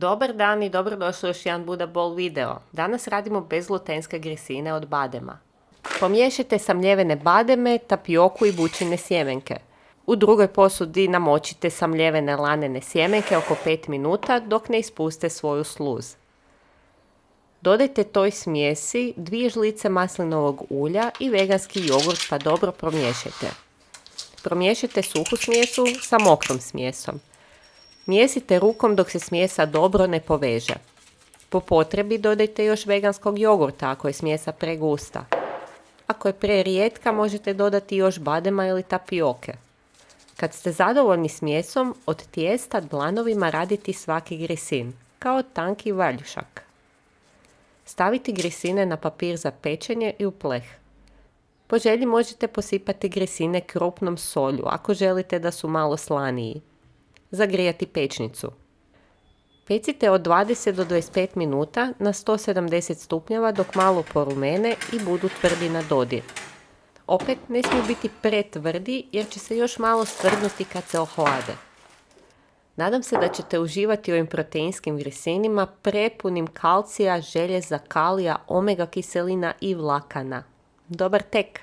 Dobar dan i dobrodošli u još jedan Buda Bowl video. Danas radimo bezglutenske grisine od badema. Pomiješajte samljevene bademe, tapioku i bućine sjemenke. U drugoj posudi namočite samljevene lanene sjemenke oko 5 minuta dok ne ispuste svoju sluz. Dodajte toj smjesi 2 žlice maslinovog ulja i veganski jogurt pa dobro promiješajte. Promiješajte suhu smjesu sa mokrom smjesom. Mijesite rukom dok se smjesa dobro ne poveže. Po potrebi dodajte još veganskog jogurta ako je smjesa pregusta. Ako je prerijetka možete dodati još badema ili tapioke. Kad ste zadovoljni smjesom, od tijesta dlanovima raditi svaki grisin, kao tanki valjušak. Staviti grisine na papir za pečenje i u pleh. Po želji možete posipati grisine krupnom solju ako želite da su malo slaniji. Zagrijati pečnicu. Pecite od 20 do 25 minuta na 170 stupnjeva dok malo porumene i budu tvrdi na dodir. Opet ne smiju biti pretvrdi jer će se još malo stvrdnuti kad se ohlade. Nadam se da ćete uživati u ovim proteinskim grisinima prepunim kalcija, željeza, kalija, omega kiselina i vlakana. Dobar tek!